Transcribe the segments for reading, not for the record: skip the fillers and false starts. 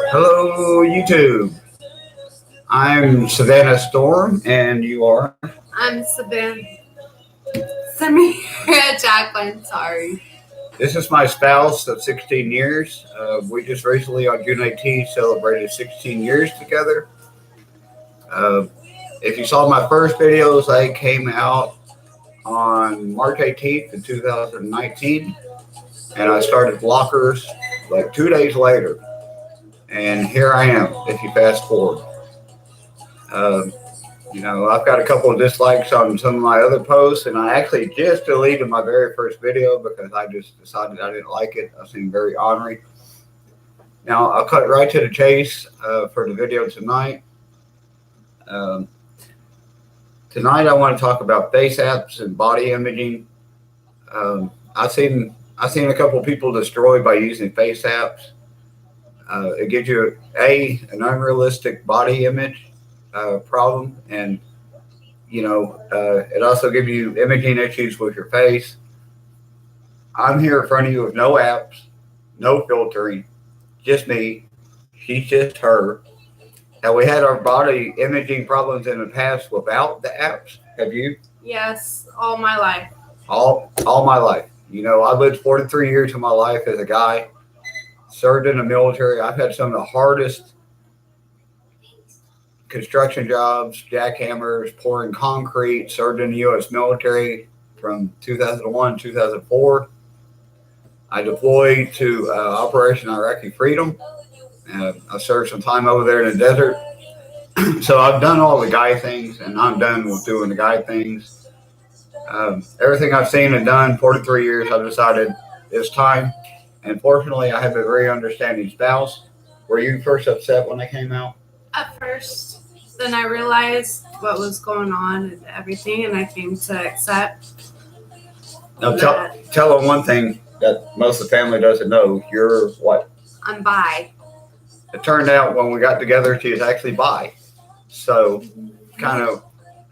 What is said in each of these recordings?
Hello, YouTube. I'm Savannah Storm, and you are? I'm Savannah Jacqueline. Sorry. This is my spouse of 16 years. We just recently, on June 18th, celebrated 16 years together. If you saw my first videos, I came out on March 18th in 2019, and I started blockers like 2 days later. And here I am, if you fast forward. I've got a couple of dislikes on some of my other posts, and I actually just deleted my very first video because I just decided I didn't like it. I seemed very ornery. Now, I'll cut right to the chase for the video tonight. Tonight, I want to talk about face apps and body imaging. I've seen a couple of people destroyed by using face apps. It gives you an unrealistic body image problem, and it also gives you imaging issues with your face. I'm here in front of you with no apps, no filtering, just me. She's just her. Have we had our body imaging problems in the past without the apps? Have you? Yes, all my life. All my life. I lived 43 years of my life as a guy, served in the military. I've had some of the hardest construction jobs, jackhammers, pouring concrete, served in the U.S. military from 2001 to 2004. I deployed to Operation Iraqi Freedom. I served some time over there in the desert. So I've done all the guy things, and I'm done with doing the guy things. Everything I've seen and done, 43 years, I've decided it's time. And fortunately, I have a very understanding spouse. Were you first upset when I came out? At first, then I realized what was going on and everything, and I came to accept. Now, tell them one thing that most of the family doesn't know. You're what? I'm bi. It turned out when we got together, she was actually bi. So, kind of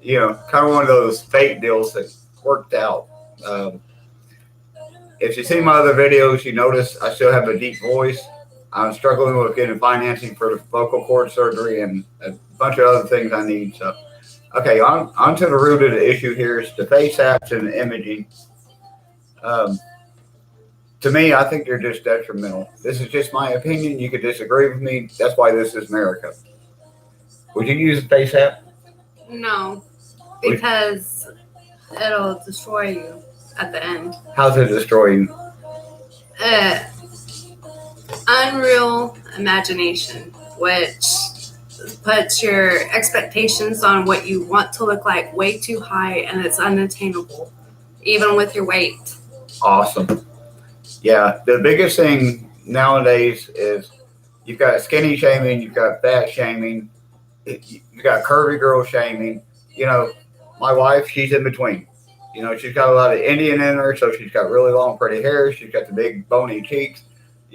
one of those fate deals that worked out. If you see my other videos, you notice I still have a deep voice. I'm struggling with getting financing for the vocal cord surgery and a bunch of other things I need. So, okay, on to the root of the issue here is the face apps and the imaging. To me, I think they're just detrimental. This is just my opinion. You could disagree with me. That's why this is America. Would you use a face app? No, because it'll destroy you at the end. How's it destroy you? Unreal imagination, which puts your expectations on what you want to look like way too high, and it's unattainable, even with your weight. Awesome. Yeah, the biggest thing nowadays is you've got skinny shaming, you've got fat shaming, you've got curvy girl shaming. My wife, she's in between. She's got a lot of Indian in her, so she's got really long, pretty hair. She's got the big, bony cheeks.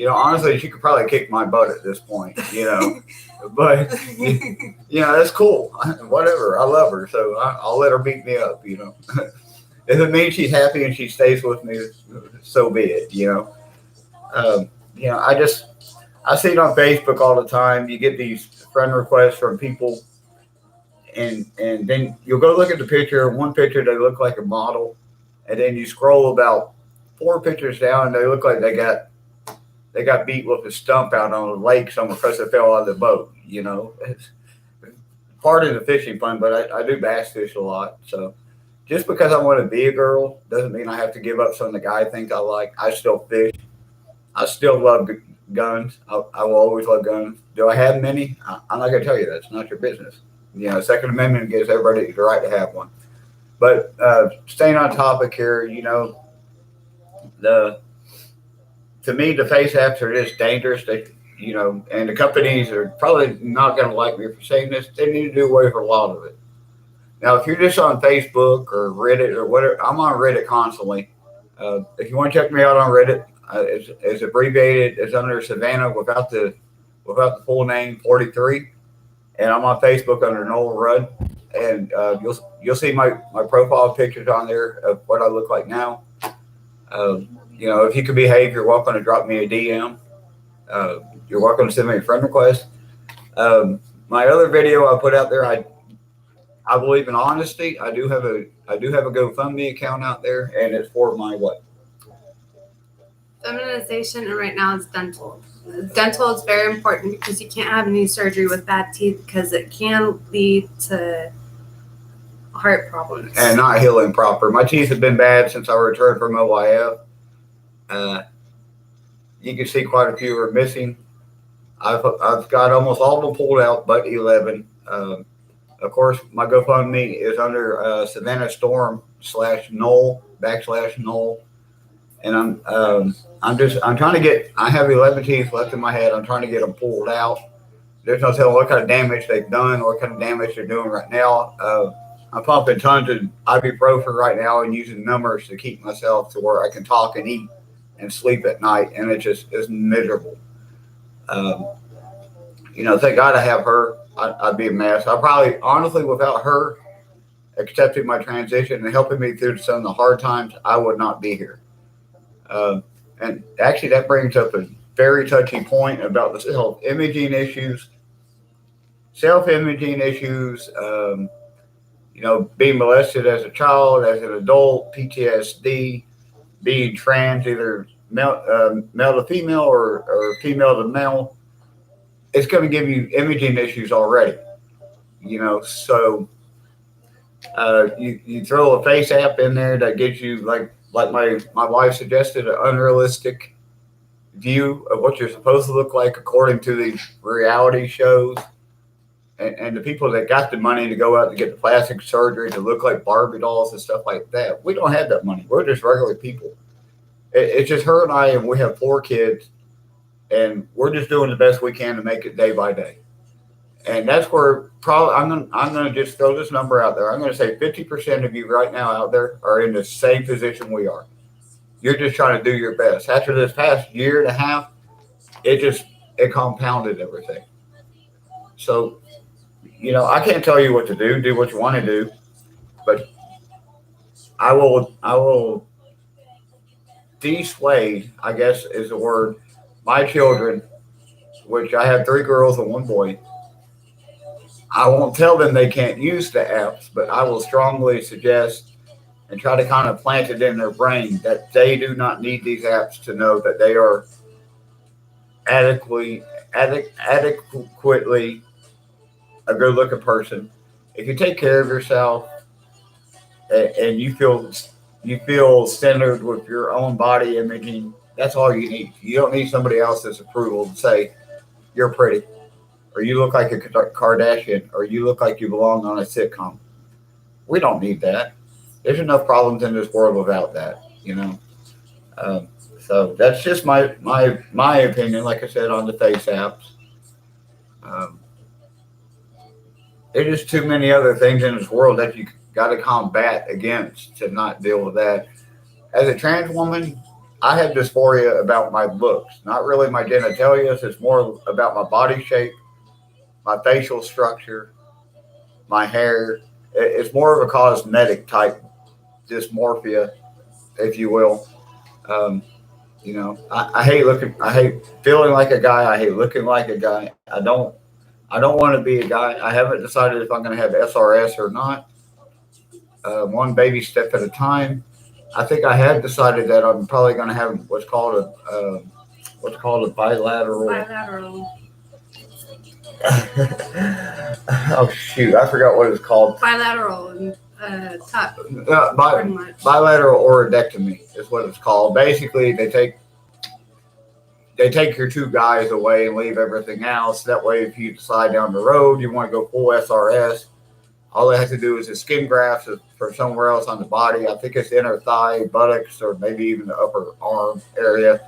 Honestly, she could probably kick my butt at this point, But, that's cool. Whatever. I love her, so I'll let her beat me up, If it means she's happy and she stays with me, so be it, I see it on Facebook all the time. You get these friend requests from people, and then you'll go look at the picture. One picture, they look like a model, and then you scroll about 4 pictures down, and they look like they got beat with a stump out on a lake somewhere because they fell out of the boat. It's part of the fishing fun, but I do bass fish a lot, so. Just because I want to be a girl doesn't mean I have to give up some of the guy things I like. I still fish. I still love guns. I will always love guns. Do I have many? I'm not going to tell you that. It's not your business. Second Amendment gives everybody the right to have one. But staying on topic here, to me, the face apps are just dangerous. And the companies are probably not going to like me for saying this. They need to do away with a lot of it. Now, if you're just on Facebook or Reddit or whatever, I'm on Reddit constantly. If you want to check me out on Reddit, it's abbreviated. It's under Savannah without the full name, 43. And I'm on Facebook under Noel Rudd. And you'll see my profile pictures on there of what I look like now. if you can behave, you're welcome to drop me a DM. You're welcome to send me a friend request. My other video I put out there, I believe in honesty. I do have a GoFundMe account out there, and it's for my what? Feminization, and right now it's dental. Dental is very important because you can't have any surgery with bad teeth because it can lead to heart problems. And not healing proper. My teeth have been bad since I returned from OYF. You can see quite a few are missing. I've got almost all of them pulled out, but 11. Of course, my GoFundMe is under Savannah Storm /Noel. And I'm trying to get. I have 11 teeth left in my head. I'm trying to get them pulled out. There's no telling what kind of damage they've done or what kind of damage they're doing right now. I'm pumping tons of ibuprofen right now and using numbers to keep myself to where I can talk and eat and sleep at night, and it's miserable. Thank God I have her. I'd be a mess. I probably, honestly, without her accepting my transition and helping me through some of the hard times, I would not be here. And actually, that brings up a very touchy point about the self-imaging issues. Being molested as a child, as an adult, PTSD, being trans, either male to female or female to male, it's going to give you imaging issues already. So you throw a face app in there that gives you, like my wife suggested, an unrealistic view of what you're supposed to look like according to these reality shows. And the people that got the money to go out and get the plastic surgery to look like Barbie dolls and stuff like that, we don't have that money. We're just regular people. It's just her and I, and we have 4 kids, and we're just doing the best we can to make it day by day. And that's where probably I'm gonna just throw this number out there. I'm gonna say 50% of you right now out there are in the same position we are. You're just trying to do your best. After this past year and a half, it compounded everything. So, I can't tell you what to do. Do what you want to do, but I will dissuade, I guess is the word, my children, which I have 3 girls and 1 boy. I won't tell them they can't use the apps, but I will strongly suggest and try to kind of plant it in their brain that they do not need these apps to know that they are adequately a good-looking person. If you take care of yourself and you feel centered with your own body imaging, that's all you need. You don't need somebody else's approval to say you're pretty, or you look like a Kardashian, or you look like you belong on a sitcom. We don't need that. There's enough problems in this world without that, So that's just my opinion. Like I said, on the face apps. There's just too many other things in this world that you got to combat against to not deal with that. As a trans woman, I have dysphoria about my looks, not really my genitalia. It's more about my body shape, my facial structure, my hair. It's more of a cosmetic type dysmorphia, if you will. I hate looking. I hate feeling like a guy. I hate looking like a guy. I don't want to be a guy. I haven't decided if I'm going to have SRS or not. One baby step at a time. I think I have decided that I'm probably going to have what's called a bilateral. Oh shoot! I forgot what it's called. Bilateral top. Bilateral orodectomy is what it's called. Basically, they take your 2 guys away and leave everything else. That way, if you decide down the road you want to go full SRS, all they have to do is a skin graft for somewhere else on the body. I think it's inner thigh, buttocks, or maybe even the upper arm area.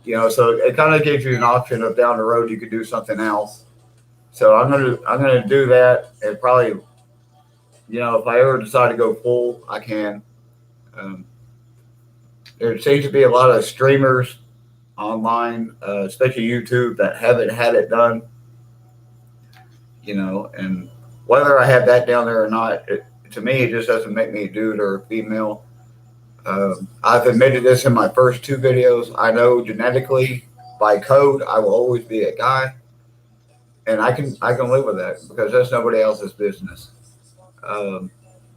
So it kind of gives you an option of down the road you could do something else. So I'm gonna do that, and probably, if I ever decide to go full, I can. There seems to be a lot of streamers online, especially YouTube, that haven't had it done. And whether I have that down there or not, to me, it just doesn't make me a dude or a female. I've admitted this in my first 2 videos. I know genetically, by code, I will always be a guy, and I can live with that because that's nobody else's business. Um,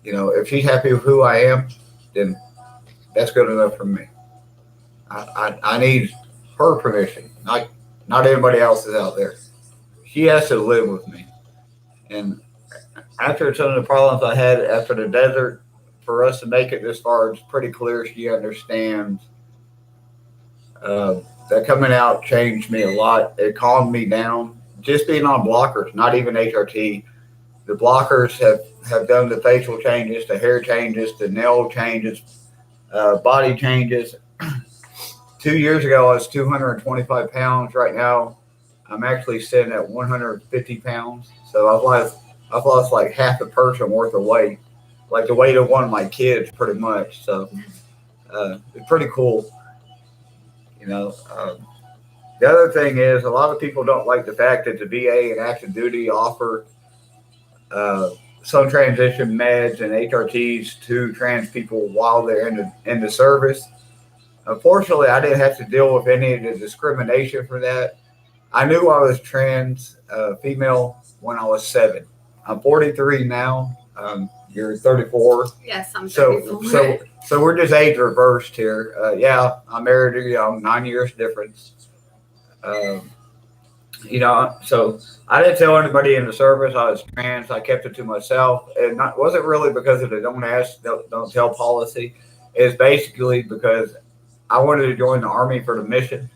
if she's happy with who I am, then that's good enough for me. I need her permission, not anybody else's out there. She has to live with me. And after some of the problems I had after the desert, for us to make it this far, it's pretty clear she understands that coming out changed me a lot. It calmed me down. Just being on blockers, not even HRT. The blockers have done the facial changes, the hair changes, the nail changes, body changes. 2 years ago, I was 225 pounds. Right now, I'm actually sitting at 150 pounds. So I've lost like half a person worth of weight, like the weight of one of my kids, pretty much. So it's pretty cool. The other thing is, a lot of people don't like the fact that the VA and active duty offer some transition meds and HRTs to trans people while they're in the service. Unfortunately, I didn't have to deal with any of the discrimination for that. I knew I was trans female when I was 7. I'm 43 now. You're 34. Yes, I'm 34. So we're just age reversed here. Yeah, I'm married to young, 9 years difference. So I didn't tell anybody in the service I was trans. I kept it to myself. And wasn't really because of the don't ask, don't tell policy. It's basically because I wanted to join the Army for the mission,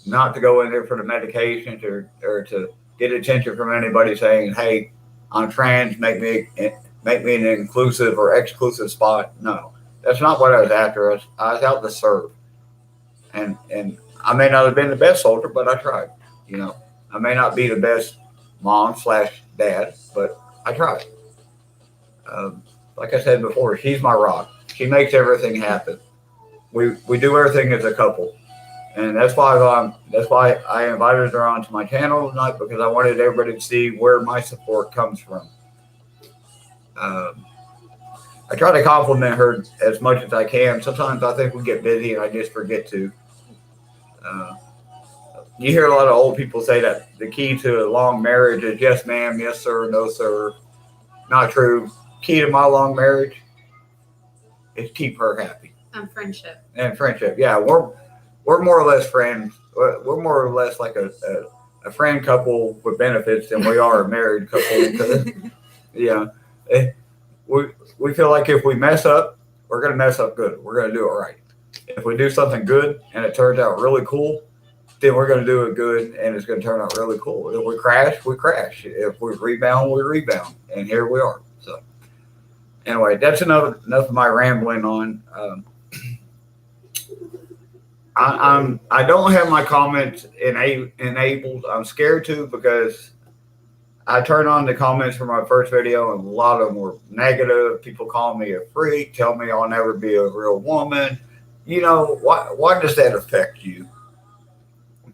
not to go in there for the medications or to get attention from anybody saying, hey, I'm trans, make me an inclusive or exclusive spot. No, that's not what I was after. I was out to serve. And I may not have been the best soldier, but I tried. I may not be the best mom/dad, but I tried. Like I said before, she's my rock. She makes everything happen. We do everything as a couple, and that's why I invited her onto my channel tonight, because I wanted everybody to see where my support comes from. I try to compliment her as much as I can. Sometimes I think we get busy and I just forget to. You hear a lot of old people say that the key to a long marriage is yes, ma'am, yes, sir, no, sir. Not true. Key to my long marriage is keep her happy. And friendship. Yeah, we're more or less friends. We're more or less like a friend couple with benefits than we are a married couple. Yeah, we feel like if we mess up, we're gonna mess up good. We're gonna do it right. If we do something good and it turns out really cool, then we're going to do it good and it's going to turn out really cool. If we crash, we crash. If we rebound, we rebound. And here we are. So anyway, that's enough of my rambling on. I don't have my comments enabled. I'm scared to, because I turned on the comments from my first video and a lot of them were negative. People call me a freak, tell me I'll never be a real woman. Why does that affect you?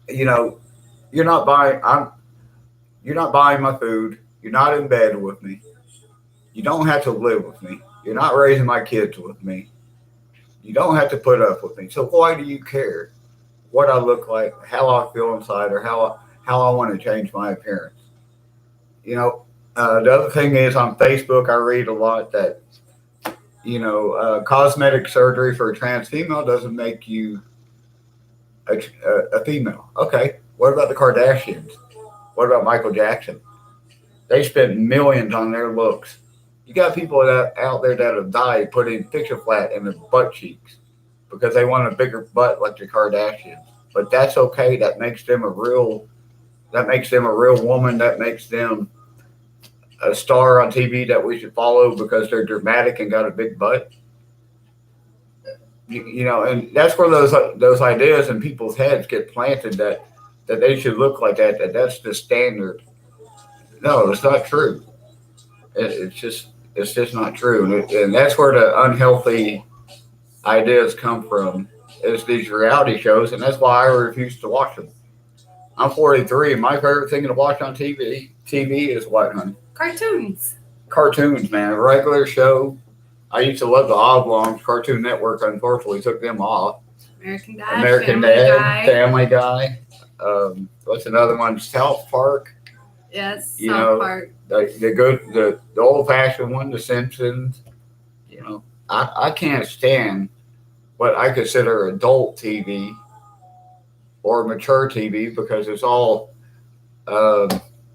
You're not buying my food. You're not in bed with me. You don't have to live with me. You're not raising my kids with me. You don't have to put up with me. So why do you care what I look like, how I feel inside, or how I want to change my appearance? The other thing is, on Facebook, I read a lot that, cosmetic surgery for a trans female doesn't make you a female. Okay, what about the Kardashians? What about Michael Jackson? They spent millions on their looks. You got people out there that have died putting picture flat in their butt cheeks because they want a bigger butt like the Kardashians. But that's okay. That makes them a real woman. That makes them a star on TV that we should follow because they're dramatic and got a big butt. And that's where those ideas in people's heads get planted that they should look like that that's the standard. No, it's not true. It's just not true, and that's where the unhealthy ideas come from. Is these reality shows, and that's why I refuse to watch them. I'm 43, and my favorite thing to watch on TV is what, honey? Cartoons. Cartoons, man. A regular show. I used to love the oblongs. Cartoon Network unfortunately took them off. American Dad, American Family Dad, Guy. Family Guy. What's another one? South Park. Yes, You South know, Park. the old fashioned one, The Simpsons. You know, I can't stand what I consider adult TV or mature TV because it's all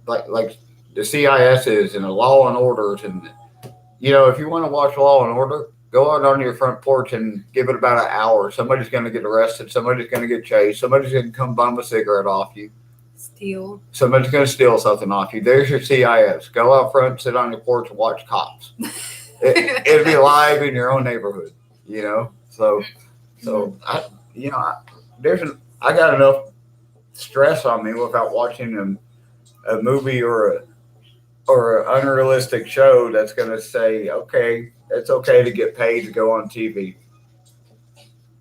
like the CISs and the Law and Orders, and you know, if you want to watch Law and Order, go out on your front porch and give it about an hour. Somebody's going to get arrested. Somebody's going to get chased. Somebody's going to come bum a cigarette off you. Steal. Somebody's going to steal something off you. There's your CIS. Go out front, sit on your porch, and watch cops. It'll be live in your own neighborhood. You know, so I got enough stress on me without watching a movie or an unrealistic show that's going to say, okay, it's okay to get paid to go on TV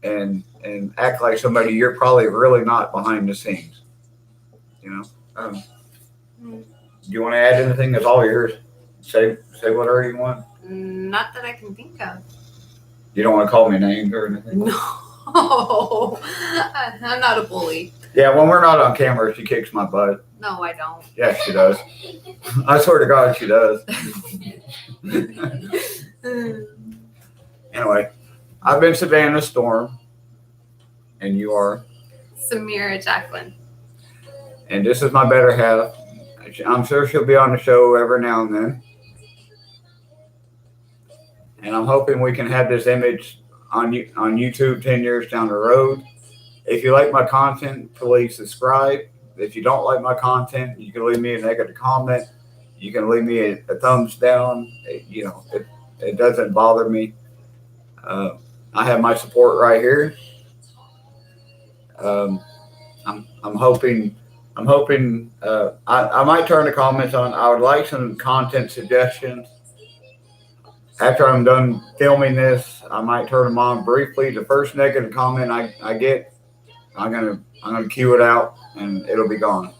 and act like somebody you're probably really not behind the scenes. You know, do you want to add anything? That's all yours. Say whatever you want. Not that I can think of. You don't want to call me names or anything? No, I'm not a bully. Yeah, when we're not on camera, she kicks my butt. No, I don't. Yeah, she does. I swear to God, she does. Anyway, I've been Savannah Storm, and you are? Samira Jacqueline. And this is my better half. I'm sure she'll be on the show every now and then. And I'm hoping we can have this image on YouTube 10 years down the road. If you like my content, please subscribe. If you don't like my content, you can leave me a negative comment. You can leave me a thumbs down. It doesn't bother me. I have my support right here. I'm hoping. I might turn the comments on. I would like some content suggestions. After I'm done filming this, I might turn them on briefly. The first negative comment I get, I'm gonna cue it out and it'll be gone.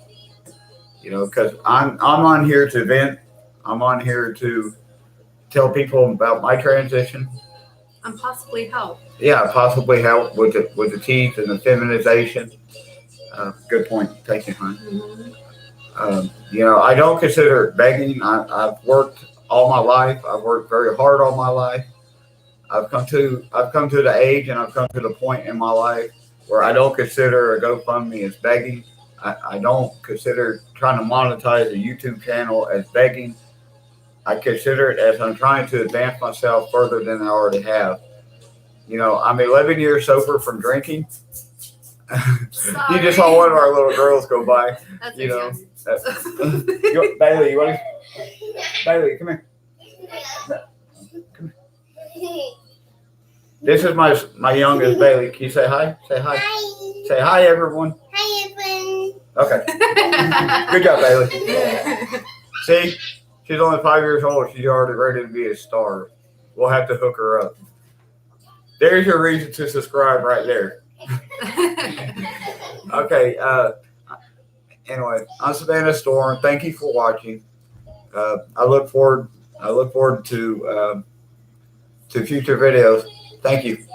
You know, because I'm on here to vent. I'm on here to tell people about my transition. And possibly help. Yeah, possibly help with the teeth and the feminization. Good point. Thank you, hon. Mm-hmm. I don't consider it begging. I've worked all my life. I've worked very hard all my life. I've come to the age and I've come to the point in my life where I don't consider a GoFundMe as begging. I don't consider trying to monetize a YouTube channel as begging. I consider it as I'm trying to advance myself further than I already have. You know, I'm 11 years sober from drinking. You just saw one of our little girls go by. That's you know. Bailey, Bailey, Bailey, come here. Come here. This is my youngest, Bailey. Can you say hi? Say hi. Hi. Say hi, everyone. Hi, everyone. Okay. Good job, Bailey. See, she's only 5 years old. She's already ready to be a star. We'll have to hook her up. There's your reason to subscribe right there. Okay. Anyway, I'm Savannah Storm. Thank you for watching. I look forward to future videos. Thank you.